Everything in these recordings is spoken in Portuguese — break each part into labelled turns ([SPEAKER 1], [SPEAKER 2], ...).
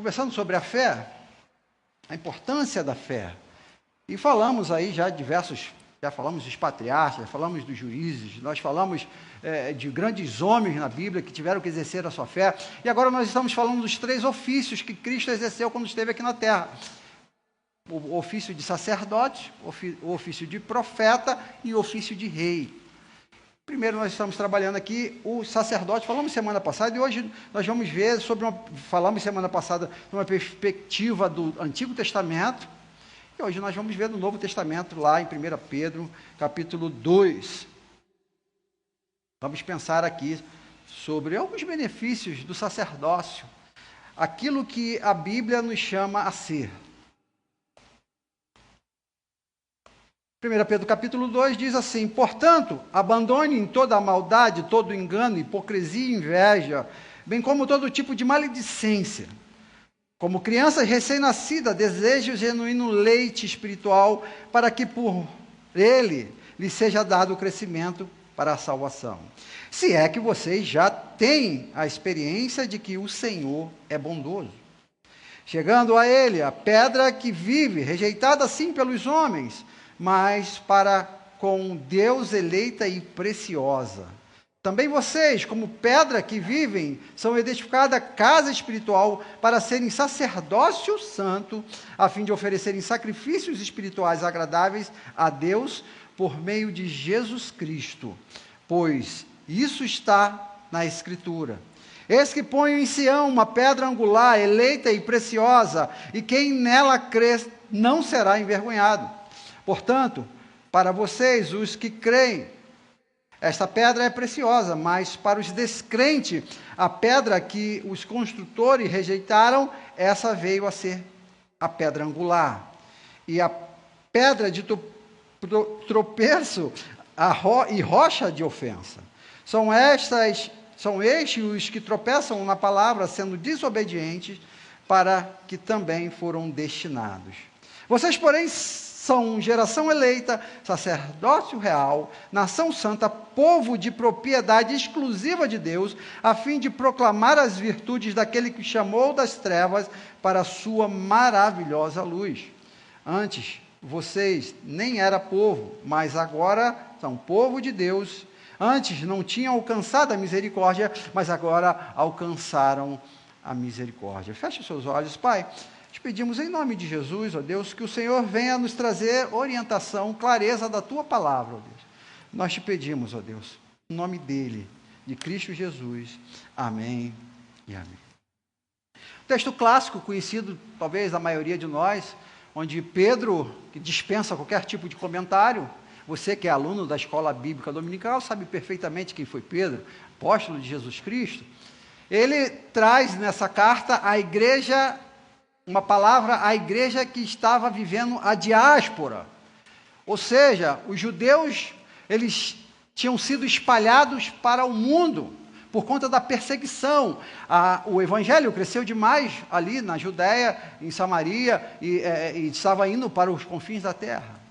[SPEAKER 1] conversando sobre a fé, a importância da fé. E falamos aí já falamos dos patriarcas, já falamos dos juízes, nós falamos de grandes homens na Bíblia que tiveram que exercer a sua fé. E agora nós estamos falando dos 3 ofícios que Cristo exerceu quando esteve aqui na terra. O ofício de sacerdote, o ofício de profeta e o ofício de rei. Primeiro nós estamos trabalhando aqui o sacerdote, falamos semana passada, e hoje nós vamos ver falamos semana passada numa perspectiva do Antigo Testamento, e hoje nós vamos ver no Novo Testamento, lá em 1 Pedro, capítulo 2. Vamos pensar aqui sobre alguns benefícios do sacerdócio, aquilo que a Bíblia nos chama a ser. 1 Pedro capítulo 2 diz assim: portanto, abandonem toda a maldade, todo engano, hipocrisia e inveja, bem como todo tipo de maledicência. Como crianças recém-nascidas, desejem o genuíno leite espiritual, para que por ele lhes seja dado o crescimento para a salvação. Se é que vocês já têm a experiência de que o Senhor é bondoso. Chegando a ele, a pedra que vive, rejeitada sim pelos homens, mas para com Deus eleita e preciosa. Também vocês, como pedra que vivem, são edificada casa espiritual para serem sacerdócio santo, a fim de oferecerem sacrifícios espirituais agradáveis a Deus por meio de Jesus Cristo. Pois isso está na Escritura. Eis que ponho em Sião uma pedra angular, eleita e preciosa, e quem nela crê não será envergonhado. Portanto, para vocês, os que creem, esta pedra é preciosa, mas para os descrentes, a pedra que os construtores rejeitaram, essa veio a ser a pedra angular. E a pedra de tropeço e rocha de ofensa. São estes os que tropeçam na palavra, sendo desobedientes, para que também foram destinados. Vocês, porém, são geração eleita, sacerdócio real, nação santa, povo de propriedade exclusiva de Deus, a fim de proclamar as virtudes daquele que chamou das trevas para a sua maravilhosa luz. Antes, vocês nem eram povo, mas agora são povo de Deus. Antes não tinham alcançado a misericórdia, mas agora alcançaram a misericórdia. Feche os seus olhos, Pai. Te pedimos em nome de Jesus, ó Deus, que o Senhor venha nos trazer orientação, clareza da Tua palavra, ó Deus. Nós te pedimos, ó Deus, em nome dEle, de Cristo Jesus. Amém e amém. Texto clássico, conhecido talvez da maioria de nós, onde Pedro, que dispensa qualquer tipo de comentário, você que é aluno da escola bíblica dominical, sabe perfeitamente quem foi Pedro, apóstolo de Jesus Cristo. Ele traz nessa carta à igreja, uma palavra à igreja que estava vivendo a diáspora. Ou seja, os judeus, eles tinham sido espalhados para o mundo por conta da perseguição. O evangelho cresceu demais ali na Judéia, em Samaria, e estava indo para os confins da terra.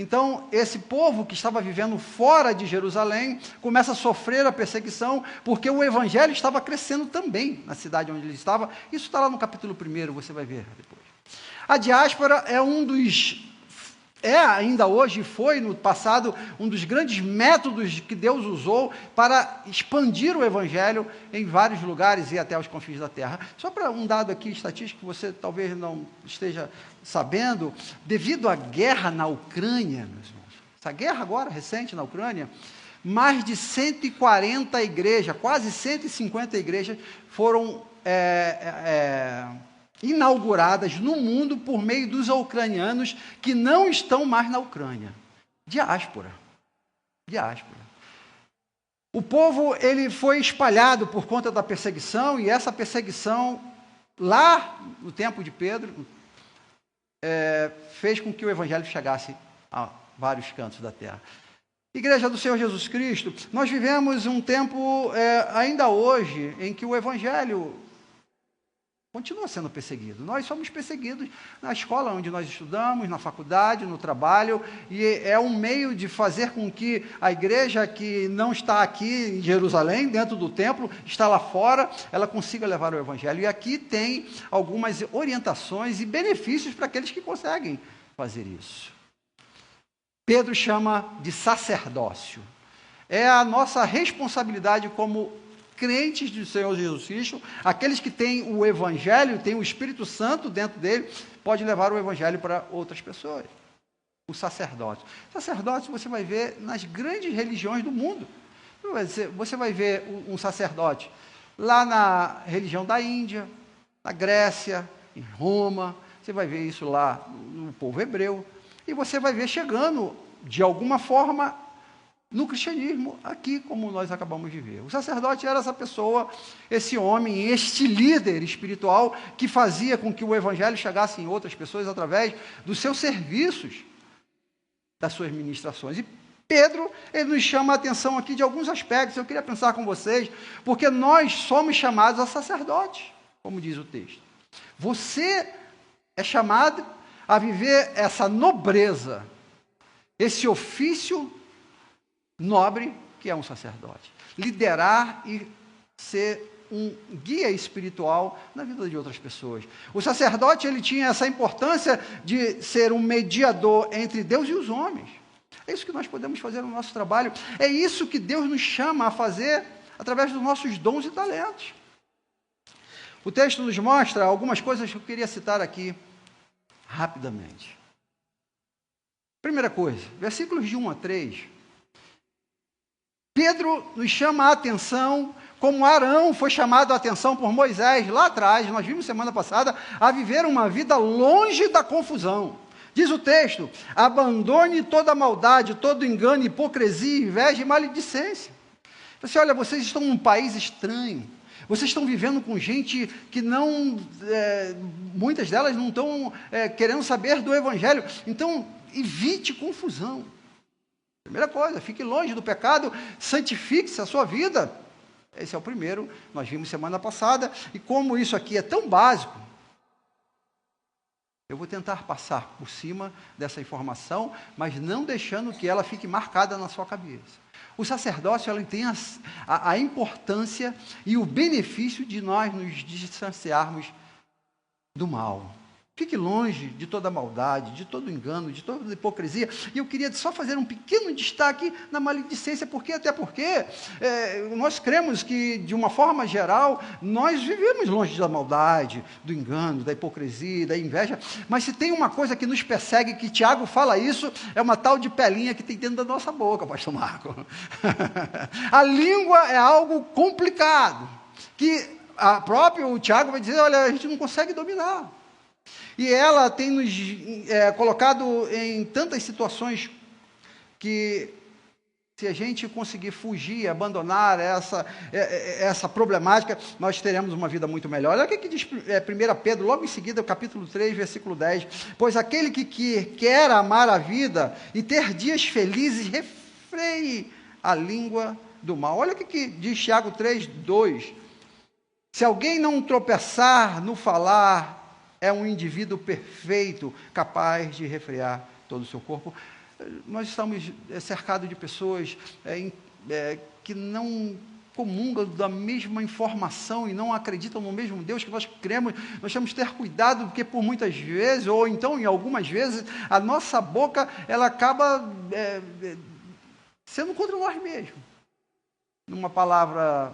[SPEAKER 1] Então, esse povo que estava vivendo fora de Jerusalém começa a sofrer a perseguição, porque o evangelho estava crescendo também na cidade onde ele estava. Isso está lá no capítulo 1, você vai ver depois. A diáspora ainda hoje, foi no passado, um dos grandes métodos que Deus usou para expandir o evangelho em vários lugares e até os confins da terra. Só para um dado aqui estatístico que você talvez não esteja sabendo, devido à guerra na Ucrânia, meus irmãos, essa guerra agora recente na Ucrânia, mais de 140 igrejas, quase 150 igrejas foram inauguradas no mundo por meio dos ucranianos que não estão mais na Ucrânia. Diáspora. O povo, ele foi espalhado por conta da perseguição, e essa perseguição, lá no tempo de Pedro, fez com que o evangelho chegasse a vários cantos da terra. Igreja do Senhor Jesus Cristo, nós vivemos um tempo, ainda hoje, em que o evangelho Continua sendo perseguido. Nós somos perseguidos na escola onde nós estudamos, na faculdade, no trabalho, e é um meio de fazer com que a igreja que não está aqui em Jerusalém, dentro do templo, está lá fora, ela consiga levar o evangelho. E aqui tem algumas orientações e benefícios para aqueles que conseguem fazer isso. Pedro chama de sacerdócio. É a nossa responsabilidade como crentes do Senhor Jesus Cristo, aqueles que têm o Evangelho, têm o Espírito Santo dentro dele, pode levar o Evangelho para outras pessoas. O sacerdócio. Sacerdócio você vai ver nas grandes religiões do mundo. Você vai ver um sacerdote lá na religião da Índia, na Grécia, em Roma, você vai ver isso lá no povo hebreu, e você vai ver chegando, de alguma forma, no cristianismo, aqui como nós acabamos de ver. O sacerdote era essa pessoa, esse homem, este líder espiritual que fazia com que o evangelho chegasse em outras pessoas através dos seus serviços, das suas ministrações. E Pedro, ele nos chama a atenção aqui de alguns aspectos, eu queria pensar com vocês, porque nós somos chamados a sacerdotes, como diz o texto. Você é chamado a viver essa nobreza, esse ofício nobre que é um sacerdote. Liderar e ser um guia espiritual na vida de outras pessoas. O sacerdote, ele tinha essa importância de ser um mediador entre Deus e os homens. É isso que nós podemos fazer no nosso trabalho. É isso que Deus nos chama a fazer através dos nossos dons e talentos. O texto nos mostra algumas coisas que eu queria citar aqui rapidamente. Primeira coisa, versículos de 1 a 3. Pedro nos chama a atenção, como Arão foi chamado a atenção por Moisés lá atrás, nós vimos semana passada, a viver uma vida longe da confusão. Diz o texto: abandone toda maldade, todo engano, hipocrisia, inveja e maledicência. Você olha, vocês estão num país estranho, vocês estão vivendo com gente que não, muitas delas não estão querendo saber do evangelho, então evite confusão. Primeira coisa, fique longe do pecado, santifique-se a sua vida. Esse é o primeiro, nós vimos semana passada, e como isso aqui é tão básico, eu vou tentar passar por cima dessa informação, mas não deixando que ela fique marcada na sua cabeça. O sacerdócio, ele tem a importância e o benefício de nós nos distanciarmos do mal. Fique longe de toda maldade, de todo engano, de toda hipocrisia. E eu queria só fazer um pequeno destaque na maledicência, até porque nós cremos que, de uma forma geral, nós vivemos longe da maldade, do engano, da hipocrisia, da inveja. Mas se tem uma coisa que nos persegue, que Tiago fala isso, é uma tal de pelinha que tem dentro da nossa boca, pastor Marco. A língua é algo complicado, que o Tiago vai dizer, olha, a gente não consegue dominar. E ela tem nos colocado em tantas situações que, se a gente conseguir fugir, abandonar essa problemática, nós teremos uma vida muito melhor. Olha o que diz 1 Pedro, logo em seguida, capítulo 3, versículo 10. Pois aquele que quer amar a vida e ter dias felizes, refreie a língua do mal. Olha o que diz Tiago 3, 2. Se alguém não tropeçar no falar, é um indivíduo perfeito, capaz de refrear todo o seu corpo. Nós estamos cercados de pessoas que não comungam da mesma informação e não acreditam no mesmo Deus que nós cremos. Nós temos que ter cuidado, porque por muitas vezes, ou então em algumas vezes, a nossa boca, ela acaba sendo contra nós mesmos. Numa palavra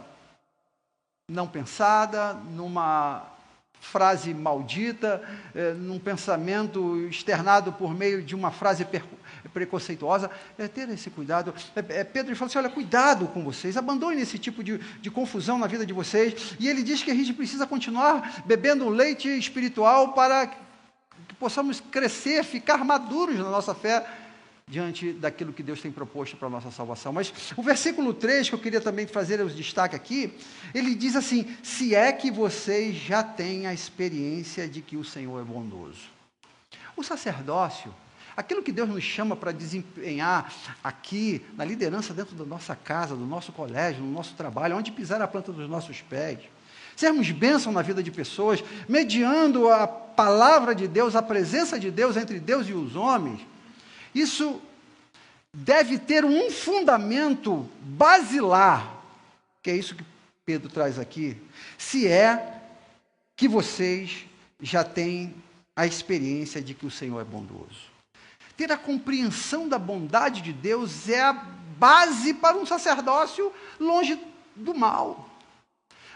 [SPEAKER 1] não pensada, numa frase maldita, num pensamento externado por meio de uma frase preconceituosa, ter esse cuidado. Pedro fala assim, olha, cuidado com vocês, abandone esse tipo de confusão na vida de vocês, e ele diz que a gente precisa continuar bebendo leite espiritual para que possamos crescer, ficar maduros na nossa fé, diante daquilo que Deus tem proposto para a nossa salvação. Mas o versículo 3, que eu queria também fazer o destaque aqui, ele diz assim, se é que vocês já têm a experiência de que o Senhor é bondoso. O sacerdócio, aquilo que Deus nos chama para desempenhar aqui, na liderança dentro da nossa casa, do nosso colégio, no nosso trabalho, onde pisar a planta dos nossos pés, sermos bênção na vida de pessoas, mediando a palavra de Deus, a presença de Deus entre Deus e os homens, isso deve ter um fundamento basilar, que é isso que Pedro traz aqui, se é que vocês já têm a experiência de que o Senhor é bondoso. Ter a compreensão da bondade de Deus é a base para um sacerdócio longe do mal.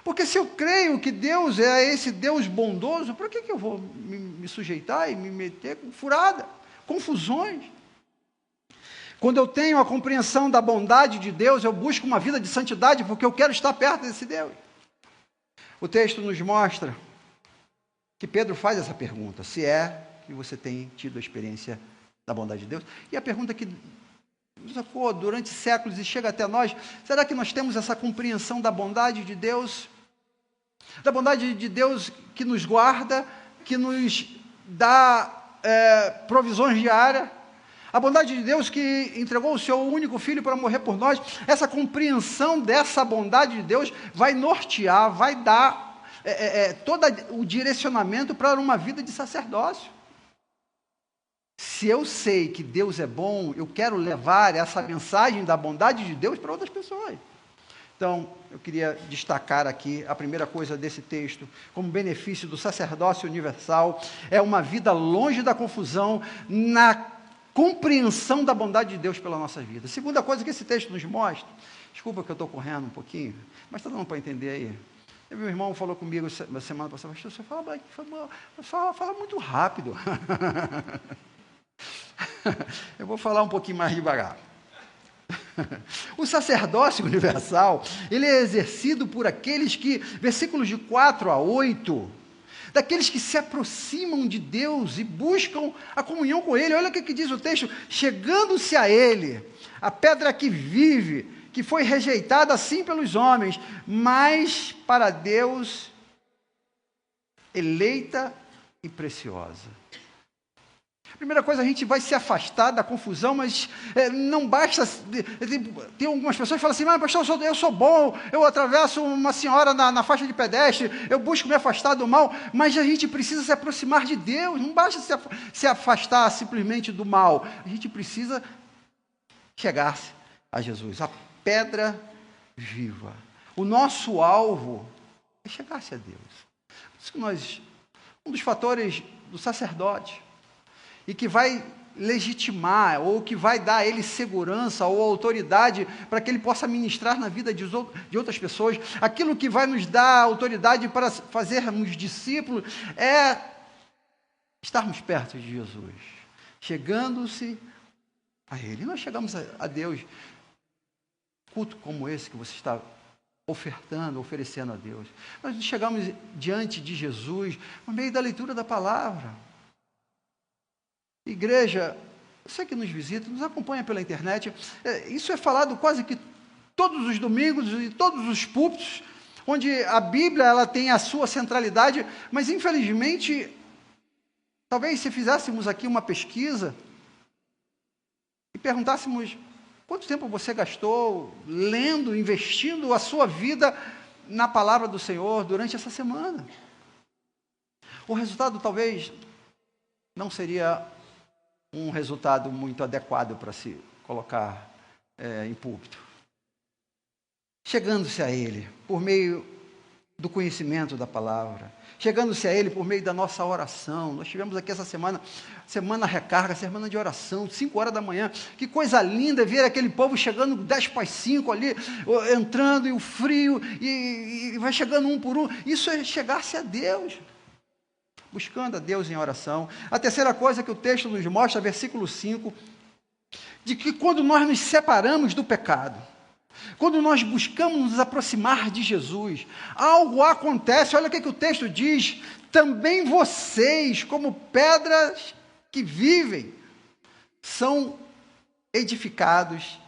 [SPEAKER 1] Porque se eu creio que Deus é esse Deus bondoso, por que eu vou me sujeitar e me meter com furada, confusões? Quando eu tenho a compreensão da bondade de Deus, eu busco uma vida de santidade, porque eu quero estar perto desse Deus. O texto nos mostra que Pedro faz essa pergunta, se é que você tem tido a experiência da bondade de Deus. E a pergunta que nos ecoou durante séculos e chega até nós, será que nós temos essa compreensão da bondade de Deus? Da bondade de Deus que nos guarda, que nos dá provisões diárias, a bondade de Deus que entregou o seu único filho para morrer por nós. Essa compreensão dessa bondade de Deus vai nortear, vai dar todo o direcionamento para uma vida de sacerdócio. Se eu sei que Deus é bom, eu quero levar essa mensagem da bondade de Deus para outras pessoas. Então, eu queria destacar aqui a primeira coisa desse texto, como benefício do sacerdócio universal, é uma vida longe da confusão, na compreensão da bondade de Deus pela nossa vida. Segunda coisa que esse texto nos mostra, desculpa que eu estou correndo um pouquinho, mas está dando para entender aí. Meu irmão falou comigo semana passada, pastor, você fala muito rápido. Eu vou falar um pouquinho mais devagar. O sacerdócio universal, ele é exercido por aqueles que, versículos de 4 a 8, daqueles que se aproximam de Deus e buscam a comunhão com Ele. Olha o que diz o texto: chegando-se a Ele, a pedra que vive, que foi rejeitada assim pelos homens, mas para Deus eleita e preciosa. Primeira coisa, a gente vai se afastar da confusão, mas não basta. Tem algumas pessoas que falam assim, mas pastor, eu sou bom, eu atravesso uma senhora na faixa de pedestre, eu busco me afastar do mal, mas a gente precisa se aproximar de Deus, não basta se afastar simplesmente do mal, a gente precisa chegar-se a Jesus, a pedra viva. O nosso alvo é chegar-se a Deus. Por isso que um dos fatores do sacerdote, e que vai legitimar, ou que vai dar a ele segurança ou autoridade para que ele possa ministrar na vida de outras pessoas, aquilo que vai nos dar autoridade para fazermos discípulos, é estarmos perto de Jesus, chegando-se a Ele. E nós chegamos a Deus, culto como esse que você está oferecendo a Deus. Nós chegamos diante de Jesus, por meio da leitura da palavra. Igreja, você que nos visita, nos acompanha pela internet, isso é falado quase que todos os domingos e todos os púlpitos, onde a Bíblia ela tem a sua centralidade, mas infelizmente, talvez se fizéssemos aqui uma pesquisa e perguntássemos quanto tempo você gastou lendo, investindo a sua vida na palavra do Senhor durante essa semana, o resultado talvez não seria um resultado muito adequado para se colocar em púlpito. Chegando-se a Ele por meio do conhecimento da palavra, chegando-se a Ele por meio da nossa oração. Nós tivemos aqui essa semana recarga, semana de oração, 5 horas da manhã. Que coisa linda ver aquele povo chegando 10 para as 5 ali, entrando, e o frio, e vai chegando um por um. Isso é chegar-se a Deus, buscando a Deus em oração. A terceira coisa que o texto nos mostra, versículo 5, de que quando nós nos separamos do pecado, quando nós buscamos nos aproximar de Jesus, algo acontece. Olha o que o texto diz: também vocês, como pedras que vivem, são edificados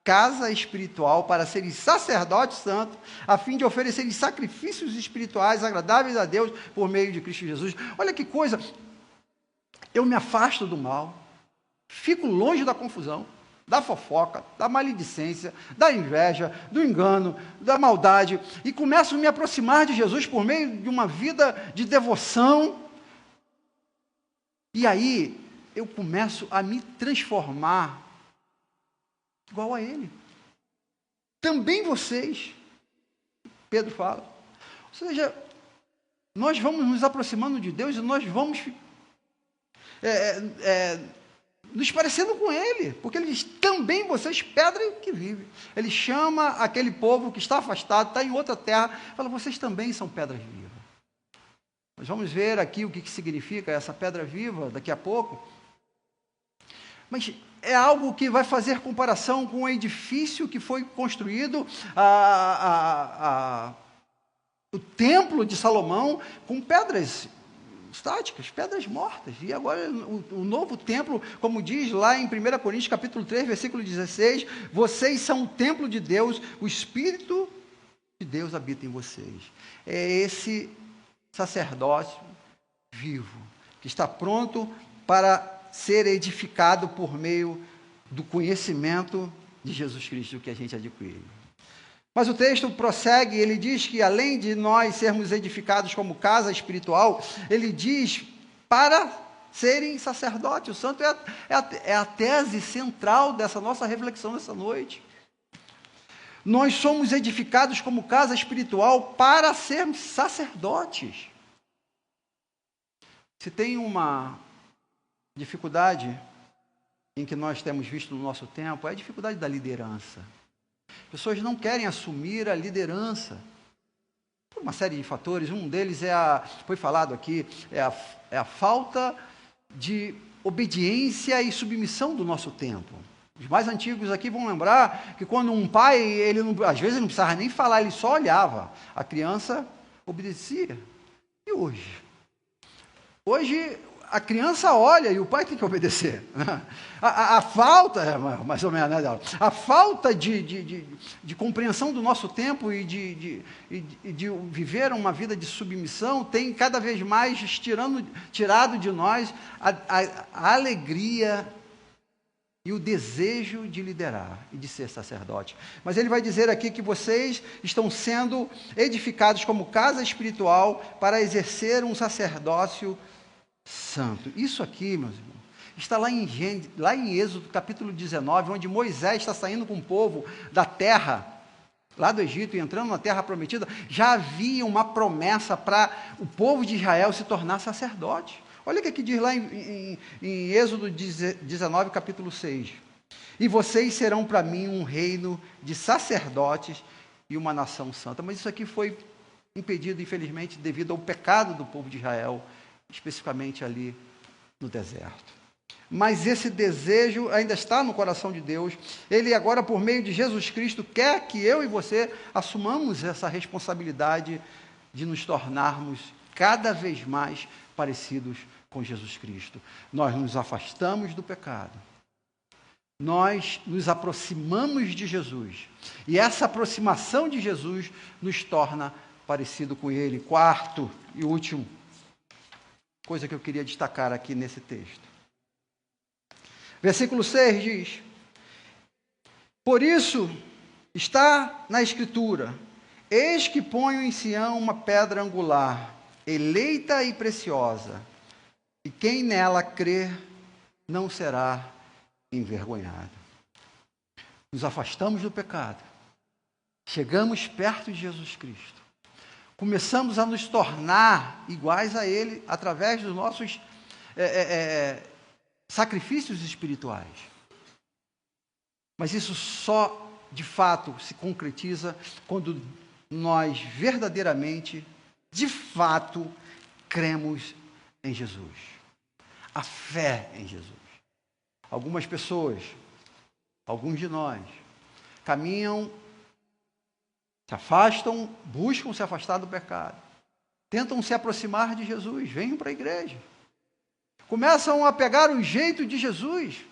[SPEAKER 1] casa espiritual para serem sacerdotes santos, a fim de oferecerem sacrifícios espirituais agradáveis a Deus por meio de Cristo Jesus. Olha que coisa, eu me afasto do mal, fico longe da confusão, da fofoca, da maledicência, da inveja, do engano, da maldade, e começo a me aproximar de Jesus por meio de uma vida de devoção, e aí eu começo a me transformar igual a Ele. Também vocês, Pedro fala. Ou seja, nós vamos nos aproximando de Deus e nós vamos nos parecendo com Ele, porque Ele diz, também vocês, pedra que vive. Ele chama aquele povo que está afastado, está em outra terra, fala, vocês também são pedras vivas. Nós vamos ver aqui o que significa essa pedra viva daqui a pouco, mas é algo que vai fazer comparação com o edifício que foi construído, o templo de Salomão, com pedras estáticas, pedras mortas. E agora o novo templo, como diz lá em 1 Coríntios capítulo 3, versículo 16, vocês são o templo de Deus, o Espírito de Deus habita em vocês. É esse sacerdócio vivo, que está pronto para ser edificado por meio do conhecimento de Jesus Cristo que a gente adquire. Mas o texto prossegue, ele diz que além de nós sermos edificados como casa espiritual, ele diz para serem sacerdotes. O santo é a tese central dessa nossa reflexão nessa noite. Nós somos edificados como casa espiritual para sermos sacerdotes. Se tem uma dificuldade em que nós temos visto no nosso tempo, é a dificuldade da liderança. Pessoas não querem assumir a liderança por uma série de fatores. Um deles foi falado aqui, é a falta de obediência e submissão do nosso tempo. Os mais antigos aqui vão lembrar que quando um pai, às vezes não precisava nem falar, ele só olhava. A criança obedecia. E hoje? Hoje a criança olha e o pai tem que obedecer. A falta, mais ou menos, né, a falta de compreensão do nosso tempo e de viver uma vida de submissão tem cada vez mais tirado de nós a alegria e o desejo de liderar e de ser sacerdote. Mas ele vai dizer aqui que vocês estão sendo edificados como casa espiritual para exercer um sacerdócio santo. Isso aqui, meus irmãos, está lá em Êxodo capítulo 19, onde Moisés está saindo com o povo da terra, lá do Egito, e entrando na terra prometida. Já havia uma promessa para o povo de Israel se tornar sacerdote. Olha o que aqui diz lá em Êxodo 19, capítulo 6. E vocês serão para mim um reino de sacerdotes e uma nação santa. Mas isso aqui foi impedido, infelizmente, devido ao pecado do povo de Israel, especificamente ali no deserto. Mas esse desejo ainda está no coração de Deus. Ele agora, por meio de Jesus Cristo, quer que eu e você assumamos essa responsabilidade de nos tornarmos cada vez mais parecidos com Jesus Cristo. Nós nos afastamos do pecado. Nós nos aproximamos de Jesus. E essa aproximação de Jesus nos torna parecido com Ele. Quarto e último, coisa que eu queria destacar aqui nesse texto. Versículo 6 diz: por isso está na Escritura, eis que ponho em Sião uma pedra angular, eleita e preciosa, e quem nela crer não será envergonhado. Nos afastamos do pecado, chegamos perto de Jesus Cristo, começamos a nos tornar iguais a Ele através dos nossos sacrifícios espirituais. Mas isso só, de fato, se concretiza quando nós verdadeiramente, de fato, cremos em Jesus. A fé em Jesus. Algumas pessoas, alguns de nós, caminham, se afastam, buscam se afastar do pecado, tentam se aproximar de Jesus, venham para a igreja, começam a pegar o jeito de Jesus,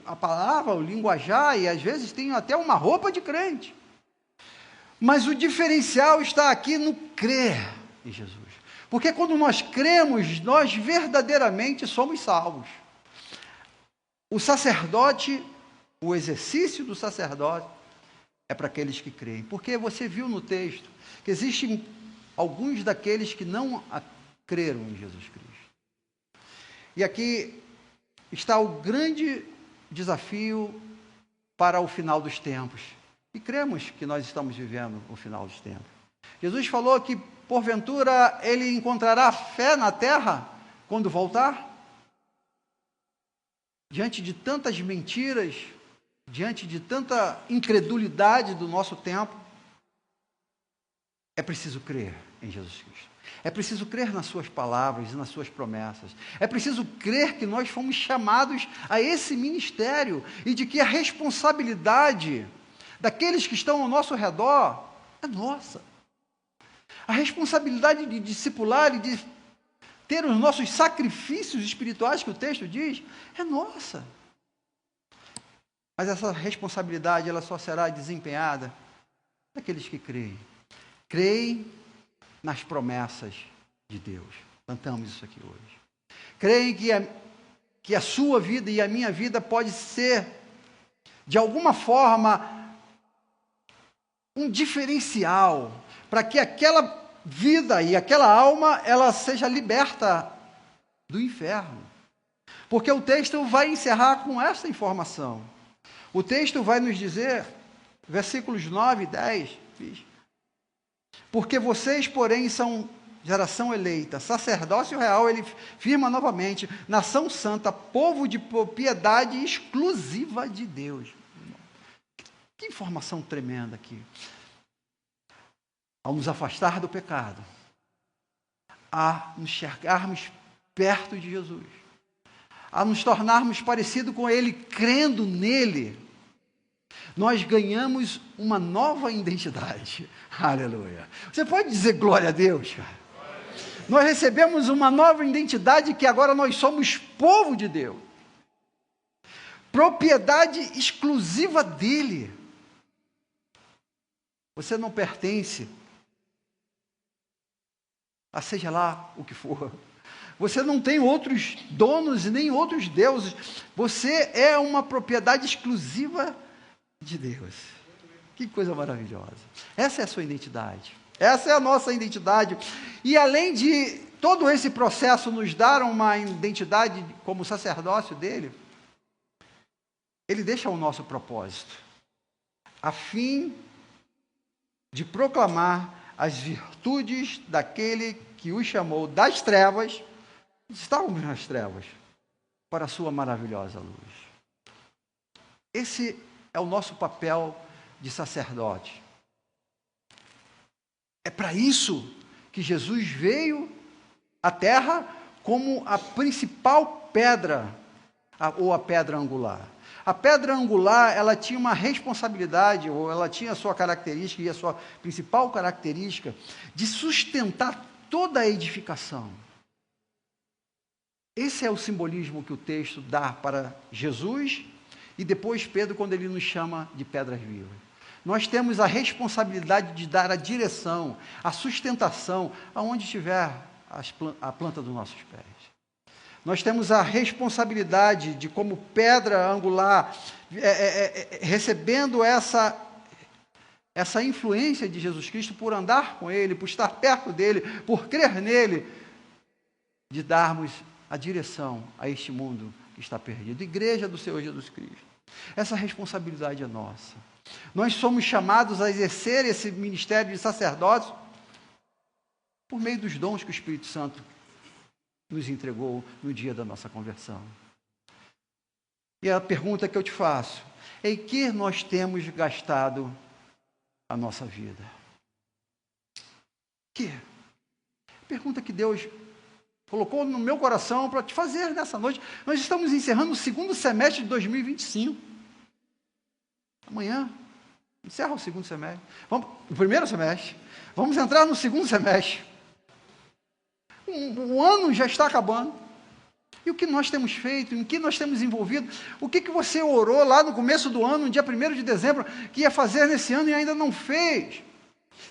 [SPEAKER 1] a palavra, o linguajar, e às vezes tem até uma roupa de crente. Mas o diferencial está aqui no crer em Jesus. Porque quando nós cremos, nós verdadeiramente somos salvos. O sacerdote o exercício do sacerdócio é para aqueles que creem. Porque você viu no texto que existem alguns daqueles que não creram em Jesus Cristo. E aqui está o grande desafio para o final dos tempos. E cremos que nós estamos vivendo o final dos tempos. Jesus falou que, porventura, ele encontrará fé na terra quando voltar? Diante de tantas mentiras, diante de tanta incredulidade do nosso tempo, é preciso crer em Jesus Cristo. É preciso crer nas suas palavras e nas suas promessas. É preciso crer que nós fomos chamados a esse ministério e de que a responsabilidade daqueles que estão ao nosso redor é nossa. A responsabilidade de discipular e de ter os nossos sacrifícios espirituais, que o texto diz, é nossa. Mas essa responsabilidade ela só será desempenhada daqueles que creem. Creem nas promessas de Deus. Cantamos isso aqui hoje. Creem que a sua vida e a minha vida pode ser, de alguma forma, um diferencial para que aquela vida e aquela alma ela seja liberta do inferno. Porque o texto vai encerrar com essa informação. O texto vai nos dizer, versículos 9 e 10, diz: porque vocês, porém, são geração eleita, sacerdócio real, ele firma novamente, nação santa, povo de propriedade exclusiva de Deus. Que informação tremenda aqui. Ao nos afastar do pecado, a nos chegarmos perto de Jesus, a nos tornarmos parecidos com Ele, crendo nele, nós ganhamos uma nova identidade. Aleluia. Você pode dizer glória a Deus, cara? Nós recebemos uma nova identidade que agora nós somos povo de Deus. Propriedade exclusiva dele. Você não pertence a seja lá o que for. Você não tem outros donos e nem outros deuses. Você é uma propriedade exclusiva de Deus. Que coisa maravilhosa. Essa é a sua identidade. Essa é a nossa identidade. E além de todo esse processo nos dar uma identidade como sacerdócio dele, ele deixa o nosso propósito, a fim de proclamar as virtudes daquele que os chamou das trevas, estávamos nas trevas, para a sua maravilhosa luz. Esse é o nosso papel de sacerdote. É para isso que Jesus veio à terra como a principal pedra, ou a pedra angular. A pedra angular, ela tinha uma responsabilidade, ou ela tinha a sua característica, e a sua principal característica, de sustentar toda a edificação. Esse é o simbolismo que o texto dá para Jesus, e depois Pedro, quando ele nos chama de pedras vivas. Nós temos a responsabilidade de dar a direção, a sustentação, aonde estiver a planta dos nossos pés. Nós temos a responsabilidade de, como pedra angular, recebendo essa influência de Jesus Cristo, por andar com Ele, por estar perto dEle, por crer nele, de darmos a direção a este mundo que está perdido. Igreja do Senhor Jesus Cristo. Essa responsabilidade é nossa. Nós somos chamados a exercer esse ministério de sacerdócio por meio dos dons que o Espírito Santo nos entregou no dia da nossa conversão. E a pergunta que eu te faço: em que nós temos gastado a nossa vida? Que? Pergunta que Deus colocou no meu coração para te fazer nessa noite. Nós estamos encerrando o segundo semestre de 2025. Amanhã encerra o segundo semestre. O primeiro semestre. Vamos entrar no segundo semestre. O ano já está acabando. E o que nós temos feito? Em que nós temos envolvido? O que você orou lá no começo do ano, no dia 1º de dezembro, que ia fazer nesse ano e ainda não fez?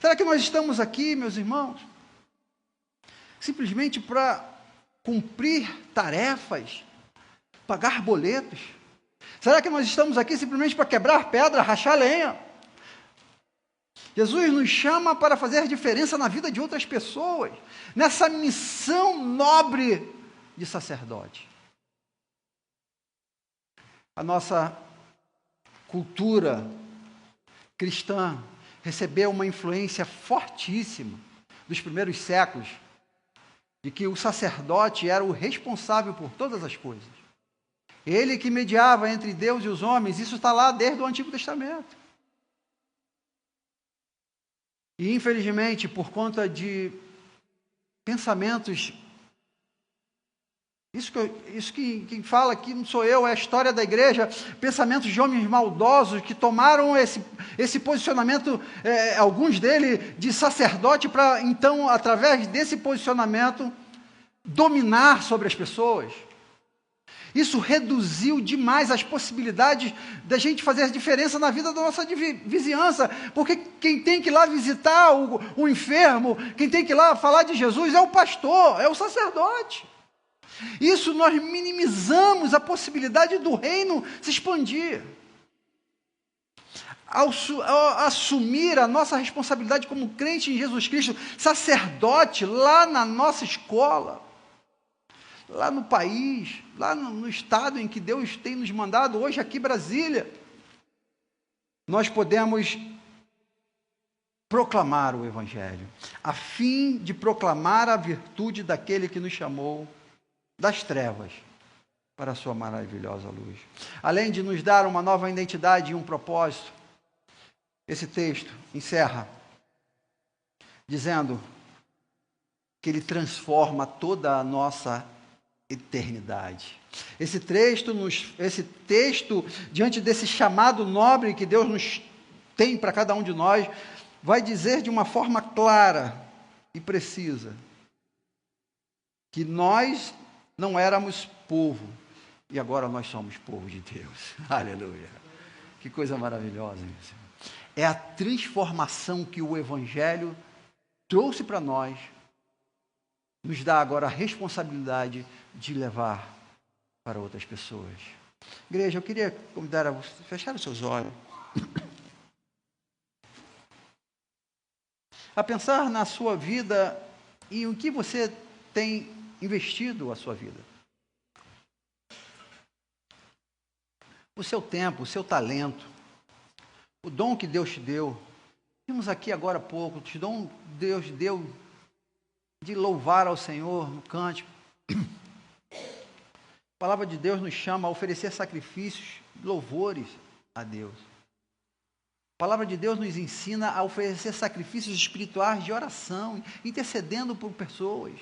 [SPEAKER 1] Será que nós estamos aqui, meus irmãos, simplesmente para cumprir tarefas, pagar boletos? Será que nós estamos aqui simplesmente para quebrar pedra, rachar lenha? Jesus nos chama para fazer diferença na vida de outras pessoas, nessa missão nobre de sacerdote. A nossa cultura cristã recebeu uma influência fortíssima dos primeiros séculos, de que o sacerdote era o responsável por todas as coisas. Ele que mediava entre Deus e os homens, isso está lá desde o Antigo Testamento. E, infelizmente, por conta de pensamentos, isso que quem fala aqui não sou eu, é a história da igreja, pensamentos de homens maldosos que tomaram esse posicionamento, alguns deles, de sacerdote, para então, através desse posicionamento, dominar sobre as pessoas. Isso reduziu demais as possibilidades da gente fazer a diferença na vida da nossa vizinhança, porque quem tem que ir lá visitar o enfermo, quem tem que ir lá falar de Jesus é o pastor, é o sacerdote. Isso nós minimizamos a possibilidade do reino se expandir. Ao assumir a nossa responsabilidade como crente em Jesus Cristo, sacerdote lá na nossa escola, lá no país, lá no estado em que Deus tem nos mandado, hoje aqui em Brasília, nós podemos proclamar o Evangelho, a fim de proclamar a virtude daquele que nos chamou das trevas para a sua maravilhosa luz. Além de nos dar uma nova identidade e um propósito, esse texto encerra dizendo que ele transforma toda a nossa eternidade. Esse texto, diante desse chamado nobre que Deus nos tem para cada um de nós, vai dizer de uma forma clara e precisa que nós não éramos povo e agora nós somos povo de Deus. Aleluia! Que coisa maravilhosa isso. É a transformação que o Evangelho trouxe para nós, nos dá agora a responsabilidade de levar para outras pessoas. Igreja, eu queria convidar a você a fechar os seus olhos, a pensar na sua vida e o que você tem investido a sua vida. O seu tempo, o seu talento, o dom que Deus te deu. Vimos aqui agora há pouco, Deus deu de louvar ao Senhor no cântico. A palavra de Deus nos chama a oferecer sacrifícios, louvores a Deus. A palavra de Deus nos ensina a oferecer sacrifícios espirituais de oração, intercedendo por pessoas.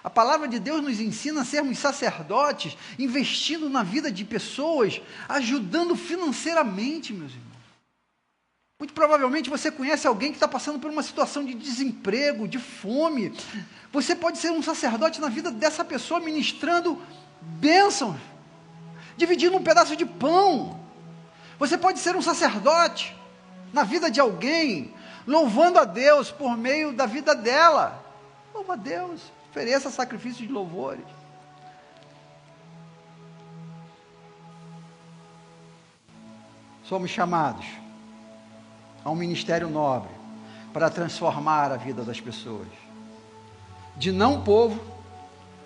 [SPEAKER 1] A palavra de Deus nos ensina a sermos sacerdotes, investindo na vida de pessoas, ajudando financeiramente, meus irmãos. Muito provavelmente você conhece alguém que está passando por uma situação de desemprego, de fome. Você pode ser um sacerdote na vida dessa pessoa, ministrando bênçãos, dividindo um pedaço de pão. Você pode ser um sacerdote na vida de alguém, louvando a Deus por meio da vida dela. Louva a Deus, ofereça sacrifício de louvores. Somos chamados a um ministério nobre para transformar a vida das pessoas, de não povo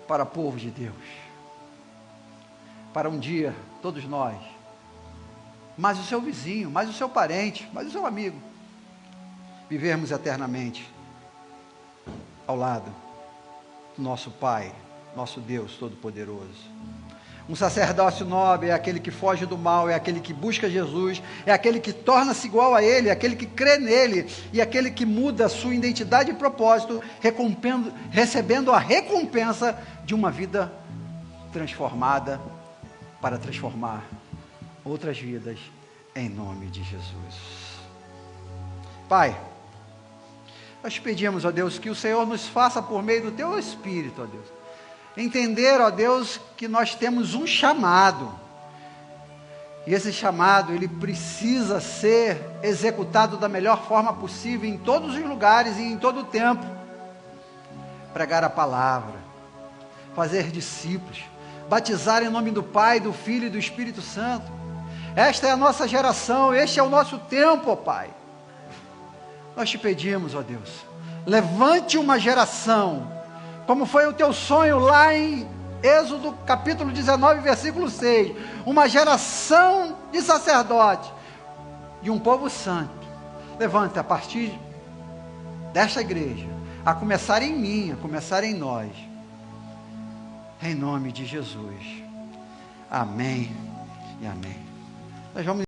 [SPEAKER 1] para povo de Deus, para um dia todos nós, mais o seu vizinho, mais o seu parente, mais o seu amigo, vivermos eternamente ao lado do nosso Pai, nosso Deus Todo-Poderoso. Um sacerdócio nobre é aquele que foge do mal, é aquele que busca Jesus, é aquele que torna-se igual a Ele, é aquele que crê nele, e aquele que muda a sua identidade e propósito, recebendo a recompensa de uma vida transformada para transformar outras vidas em nome de Jesus. Pai, nós pedimos, ó Deus, que o Senhor nos faça por meio do Teu Espírito, ó Deus, entender, ó Deus, que nós temos um chamado, e esse chamado, ele precisa ser executado da melhor forma possível, em todos os lugares e em todo o tempo. Pregar a palavra, fazer discípulos, batizar em nome do Pai, do Filho e do Espírito Santo. Esta é a nossa geração, este é o nosso tempo, ó Pai. Nós te pedimos, ó Deus, levante uma geração, como foi o teu sonho lá em Êxodo capítulo 19, versículo 6, uma geração de sacerdotes, de um povo santo. Levante a partir desta igreja, a começar em mim, a começar em nós, em nome de Jesus. Amém e amém. Nós vamos